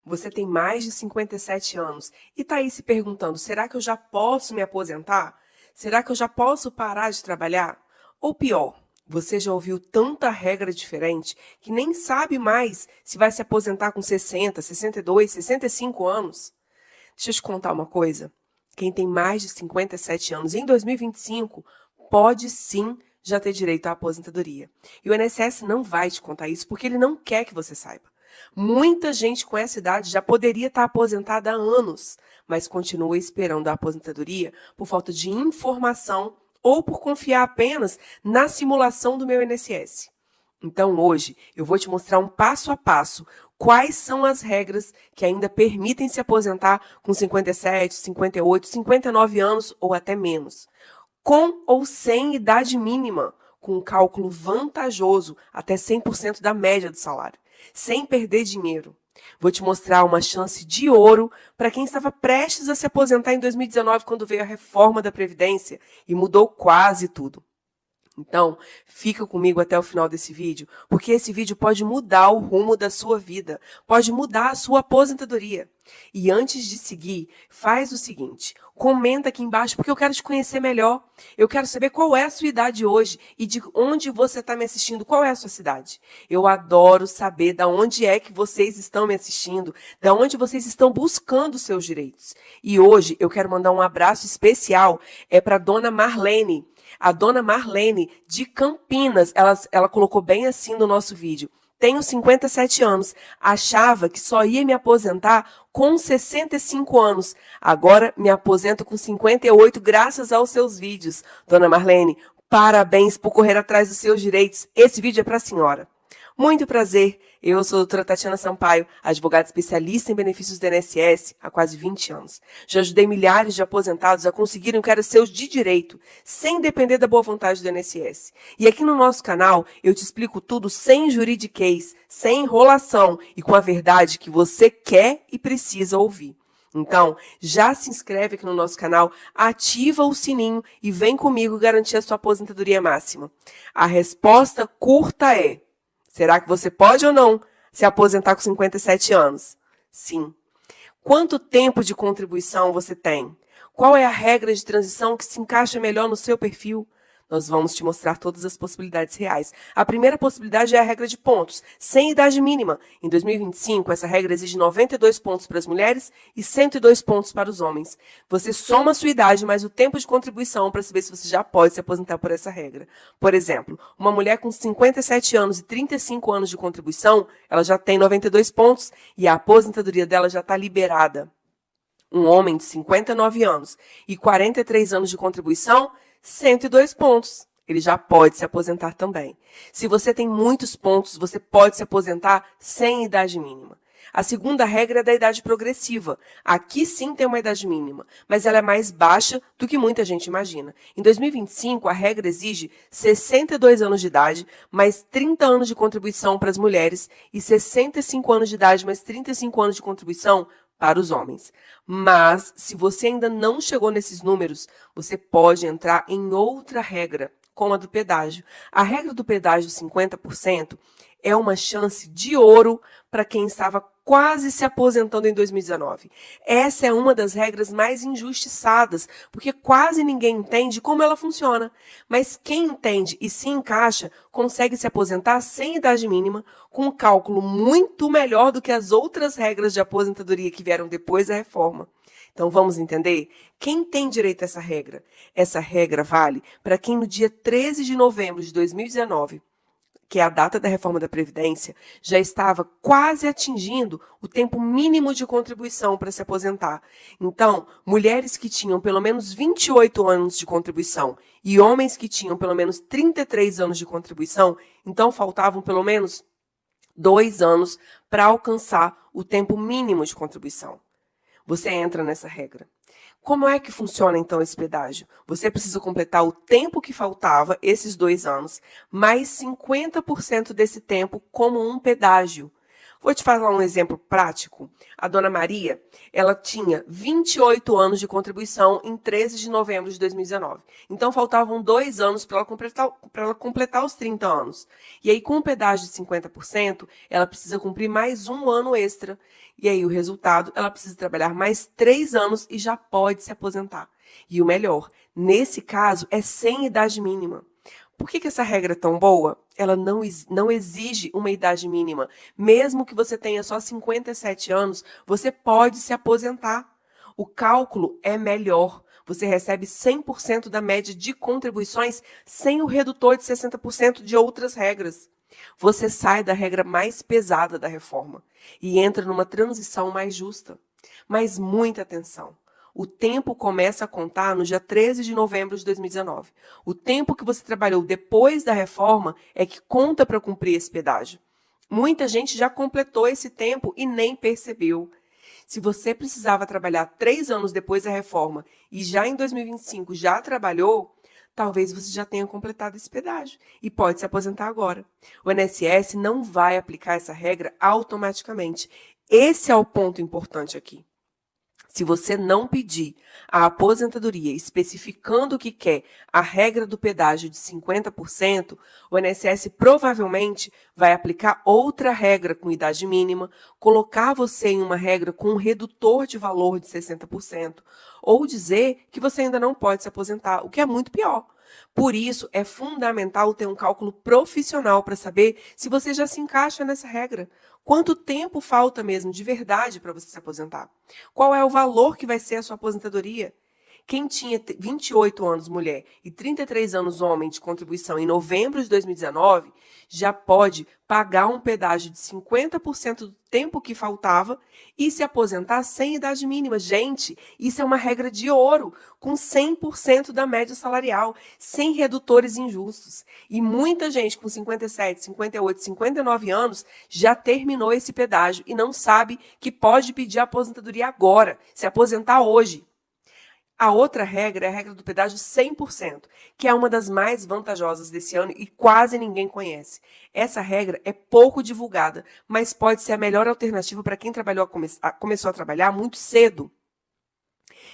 Você tem mais de 57 anos e está aí se perguntando, será que eu já posso me aposentar? Será que eu já posso parar de trabalhar? Ou pior, você já ouviu tanta regra diferente que nem sabe mais se vai se aposentar com 60, 62, 65 anos? Deixa eu te contar uma coisa. Quem tem mais de 57 anos em 2025 pode sim já ter direito à aposentadoria. E o INSS não vai te contar isso porque ele não quer que você saiba. Muita gente com essa idade já poderia estar aposentada há anos, mas continua esperando a aposentadoria por falta de informação ou por confiar apenas na simulação do meu INSS. Então, hoje, eu vou te mostrar um passo a passo quais são as regras que ainda permitem se aposentar com 57, 58, 59 anos ou até menos, com ou sem idade mínima, com um cálculo vantajoso até 100% da média do salário, sem perder dinheiro. Vou te mostrar uma chance de ouro para quem estava prestes a se aposentar em 2019, quando veio a reforma da Previdência e mudou quase tudo. Então, fica comigo até o final desse vídeo, porque esse vídeo pode mudar o rumo da sua vida, pode mudar a sua aposentadoria. E antes de seguir, faz o seguinte, comenta aqui embaixo, porque eu quero te conhecer melhor. Eu quero saber qual é a sua idade hoje e de onde você está me assistindo, qual é a sua cidade. Eu adoro saber de onde é que vocês estão me assistindo, de onde vocês estão buscando os seus direitos. E hoje eu quero mandar um abraço especial para a dona Marlene. A dona Marlene, de Campinas, ela colocou bem assim no nosso vídeo. Tenho 57 anos, achava que só ia me aposentar com 65 anos. Agora me aposento com 58 graças aos seus vídeos. Dona Marlene, parabéns por correr atrás dos seus direitos. Esse vídeo é para a senhora. Muito prazer, eu sou a doutora Tatiana Sampaio, advogada especialista em benefícios do INSS há quase 20 anos. Já ajudei milhares de aposentados a conseguirem o que era seu de direito, sem depender da boa vontade do INSS. E aqui no nosso canal eu te explico tudo sem juridiquês, sem enrolação e com a verdade que você quer e precisa ouvir. Então, já se inscreve aqui no nosso canal, ativa o sininho e vem comigo garantir a sua aposentadoria máxima. A resposta curta é: será que você pode ou não se aposentar com 57 anos? Sim. Quanto tempo de contribuição você tem? Qual é a regra de transição que se encaixa melhor no seu perfil? Nós vamos te mostrar todas as possibilidades reais. A primeira possibilidade é a regra de pontos, sem idade mínima. Em 2025, essa regra exige 92 pontos para as mulheres e 102 pontos para os homens. Você soma a sua idade mais o tempo de contribuição para saber se você já pode se aposentar por essa regra. Por exemplo, uma mulher com 57 anos e 35 anos de contribuição, ela já tem 92 pontos e a aposentadoria dela já está liberada. Um homem de 59 anos e 43 anos de contribuição, 102 pontos. Ele já pode se aposentar também. Se você tem muitos pontos, você pode se aposentar sem idade mínima. A segunda regra é da idade progressiva. Aqui sim tem uma idade mínima, mas ela é mais baixa do que muita gente imagina. Em 2025, a regra exige 62 anos de idade, mais 30 anos de contribuição para as mulheres e 65 anos de idade, mais 35 anos de contribuição para os homens. Mas, se você ainda não chegou nesses números, você pode entrar em outra regra, como a do pedágio. A regra do pedágio 50% é uma chance de ouro para quem estava quase se aposentando em 2019. Essa é uma das regras mais injustiçadas, porque quase ninguém entende como ela funciona. Mas quem entende e se encaixa, consegue se aposentar sem idade mínima, com um cálculo muito melhor do que as outras regras de aposentadoria que vieram depois da reforma. Então, vamos entender? Quem tem direito a essa regra? Essa regra vale para quem no dia 13 de novembro de 2019, que é a data da reforma da Previdência, já estava quase atingindo o tempo mínimo de contribuição para se aposentar. Então, mulheres que tinham pelo menos 28 anos de contribuição e homens que tinham pelo menos 33 anos de contribuição, então faltavam pelo menos 2 anos para alcançar o tempo mínimo de contribuição. Você entra nessa regra. Como é que funciona, então, esse pedágio? Você precisa completar o tempo que faltava, esses 2 anos, mais 50% desse tempo como um pedágio. Vou te falar um exemplo prático. A dona Maria, ela tinha 28 anos de contribuição em 13 de novembro de 2019. Então, faltavam 2 anos para ela completar os 30 anos. E aí, com o pedágio de 50%, ela precisa cumprir mais um ano extra. E aí, o resultado, ela precisa trabalhar mais 3 anos e já pode se aposentar. E o melhor, nesse caso, é sem idade mínima. Por que essa regra é tão boa? Ela não exige uma idade mínima. Mesmo que você tenha só 57 anos, você pode se aposentar. O cálculo é melhor. Você recebe 100% da média de contribuições sem o redutor de 60% de outras regras. Você sai da regra mais pesada da reforma e entra numa transição mais justa. Mas muita atenção. O tempo começa a contar no dia 13 de novembro de 2019. O tempo que você trabalhou depois da reforma é que conta para cumprir esse pedágio. Muita gente já completou esse tempo e nem percebeu. Se você precisava trabalhar 3 anos depois da reforma e já em 2025 já trabalhou, talvez você já tenha completado esse pedágio e pode se aposentar agora. O INSS não vai aplicar essa regra automaticamente. Esse é o ponto importante aqui. Se você não pedir a aposentadoria especificando o que quer a regra do pedágio de 50%, o INSS provavelmente vai aplicar outra regra com idade mínima, colocar você em uma regra com um redutor de valor de 60%, ou dizer que você ainda não pode se aposentar, o que é muito pior. Por isso, é fundamental ter um cálculo profissional para saber se você já se encaixa nessa regra. Quanto tempo falta mesmo de verdade para você se aposentar? Qual é o valor que vai ser a sua aposentadoria? Quem tinha 28 anos mulher e 33 anos homem de contribuição em novembro de 2019 já pode pagar um pedágio de 50% do tempo que faltava e se aposentar sem idade mínima. Gente, isso é uma regra de ouro, com 100% da média salarial, sem redutores injustos. E muita gente com 57, 58, 59 anos já terminou esse pedágio e não sabe que pode pedir a aposentadoria agora, se aposentar hoje. A outra regra é a regra do pedágio 100%, que é uma das mais vantajosas desse ano e quase ninguém conhece. Essa regra é pouco divulgada, mas pode ser a melhor alternativa para quem começou a trabalhar muito cedo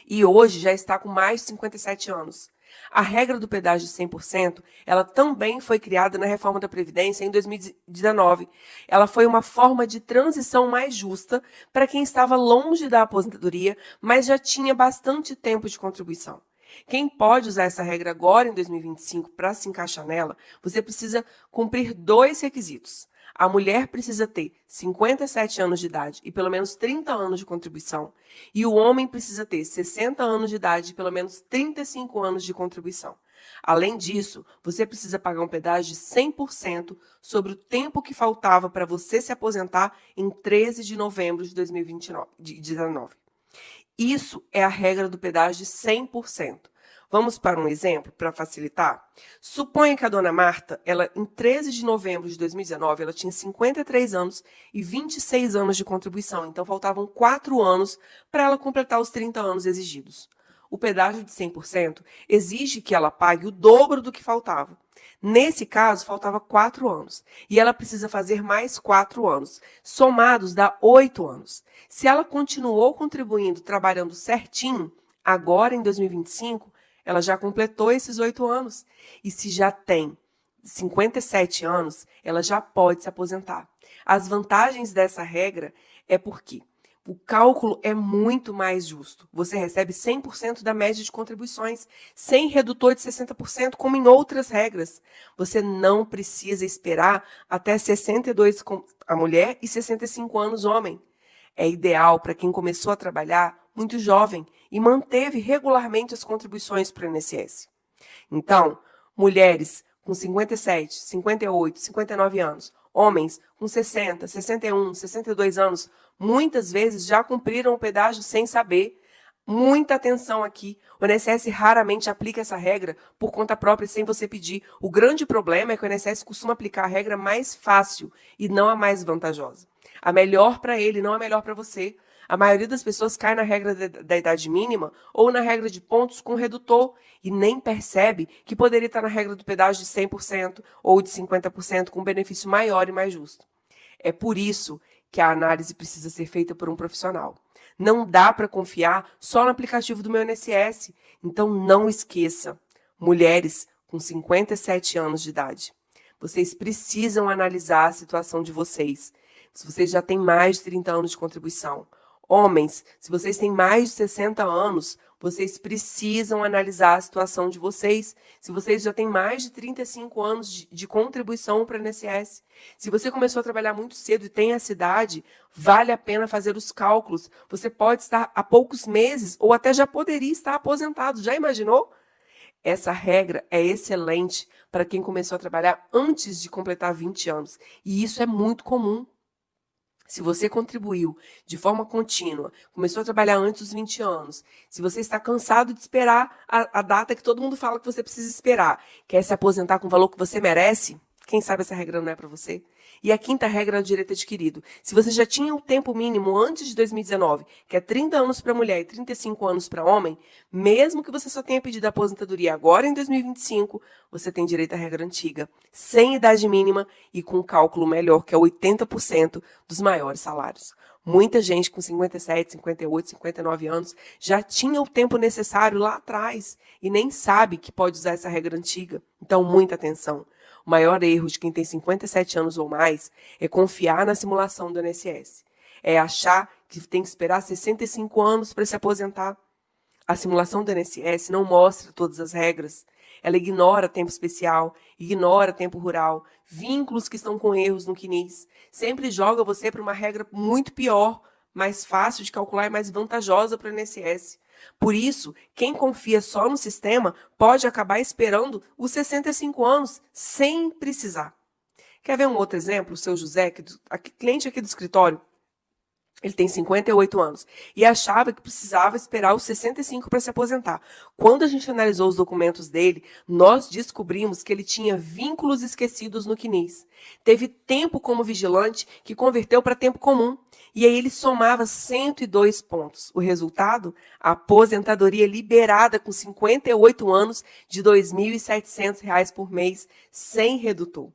e hoje já está com mais de 57 anos. A regra do pedágio de 100%, ela também foi criada na reforma da Previdência em 2019. Ela foi uma forma de transição mais justa para quem estava longe da aposentadoria, mas já tinha bastante tempo de contribuição. Quem pode usar essa regra agora, em 2025, para se encaixar nela, você precisa cumprir 2 requisitos. A mulher precisa ter 57 anos de idade e pelo menos 30 anos de contribuição, e o homem precisa ter 60 anos de idade e pelo menos 35 anos de contribuição. Além disso, você precisa pagar um pedágio de 100% sobre o tempo que faltava para você se aposentar em 13 de novembro de 2019. Isso é a regra do pedágio de 100%. Vamos para um exemplo para facilitar? Suponha que a dona Marta, em 13 de novembro de 2019, ela tinha 53 anos e 26 anos de contribuição, então faltavam 4 anos para ela completar os 30 anos exigidos. O pedágio de 100% exige que ela pague o dobro do que faltava. Nesse caso, faltava 4 anos, e ela precisa fazer mais 4 anos. Somados, dá 8 anos. Se ela continuou contribuindo, trabalhando certinho, agora em 2025, ela já completou esses 8 anos. E se já tem 57 anos, ela já pode se aposentar. As vantagens dessa regra é porque o cálculo é muito mais justo. Você recebe 100% da média de contribuições, sem redutor de 60%, como em outras regras. Você não precisa esperar até 62 a mulher e 65 anos homem. É ideal para quem começou a trabalhar muito jovem e manteve regularmente as contribuições para o INSS. Então, mulheres com 57, 58, 59 anos, homens com 60, 61, 62 anos, muitas vezes já cumpriram o pedágio sem saber. Muita atenção aqui. O INSS raramente aplica essa regra por conta própria sem você pedir. O grande problema é que o INSS costuma aplicar a regra mais fácil e não a mais vantajosa. A melhor para ele, não a melhor para você. A maioria das pessoas cai na regra da idade mínima ou na regra de pontos com redutor e nem percebe que poderia estar na regra do pedágio de 100% ou de 50% com benefício maior e mais justo. É por isso que a análise precisa ser feita por um profissional. Não dá para confiar só no aplicativo do meu INSS. Então não esqueça, mulheres com 57 anos de idade, vocês precisam analisar a situação de vocês. Se vocês já têm mais de 30 anos de contribuição. Homens, se vocês têm mais de 60 anos, vocês precisam analisar a situação de vocês. Se vocês já têm mais de 35 anos de contribuição para o INSS. Se você começou a trabalhar muito cedo e tem essa idade, vale a pena fazer os cálculos. Você pode estar há poucos meses ou até já poderia estar aposentado. Já imaginou? Essa regra é excelente para quem começou a trabalhar antes de completar 20 anos. E isso é muito comum. Se você contribuiu de forma contínua, começou a trabalhar antes dos 20 anos, se você está cansado de esperar a data que todo mundo fala que você precisa esperar, quer se aposentar com o valor que você merece, quem sabe essa regra não é para você? E a quinta regra é o direito adquirido. Se você já tinha o tempo mínimo antes de 2019, que é 30 anos para mulher e 35 anos para homem, mesmo que você só tenha pedido a aposentadoria agora em 2025, você tem direito à regra antiga, sem idade mínima e com um cálculo melhor, que é 80% dos maiores salários. Muita gente com 57, 58, 59 anos já tinha o tempo necessário lá atrás e nem sabe que pode usar essa regra antiga. Então, muita atenção. O maior erro de quem tem 57 anos ou mais é confiar na simulação do INSS. É achar que tem que esperar 65 anos para se aposentar. A simulação do INSS não mostra todas as regras. Ela ignora tempo especial, ignora tempo rural, vínculos que estão com erros no CNIS. Sempre joga você para uma regra muito pior, mais fácil de calcular e mais vantajosa para o INSS. Por isso, quem confia só no sistema pode acabar esperando os 65 anos sem precisar. Quer ver um outro exemplo? O seu José, cliente aqui do escritório, ele tem 58 anos e achava que precisava esperar os 65 para se aposentar. Quando a gente analisou os documentos dele, nós descobrimos que ele tinha vínculos esquecidos no CNIS. Teve tempo como vigilante que converteu para tempo comum. E aí ele somava 102 pontos. O resultado? A aposentadoria liberada com 58 anos de R$ 2.700 por mês, sem redutor.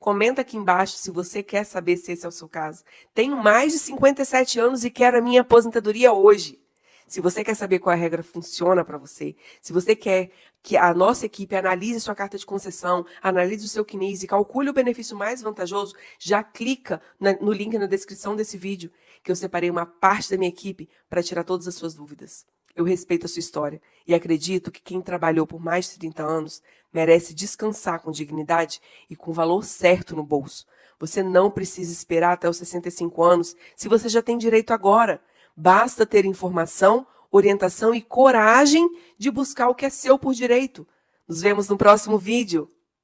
Comenta aqui embaixo se você quer saber se esse é o seu caso. Tenho mais de 57 anos e quero a minha aposentadoria hoje. Se você quer saber qual a regra funciona para você, se você quer que a nossa equipe analise sua carta de concessão, analise o seu CNIS e calcule o benefício mais vantajoso, já clica no link na descrição desse vídeo, que eu separei uma parte da minha equipe para tirar todas as suas dúvidas. Eu respeito a sua história e acredito que quem trabalhou por mais de 30 anos merece descansar com dignidade e com o valor certo no bolso. Você não precisa esperar até os 65 anos se você já tem direito agora. Basta ter informação, orientação e coragem de buscar o que é seu por direito. Nos vemos no próximo vídeo.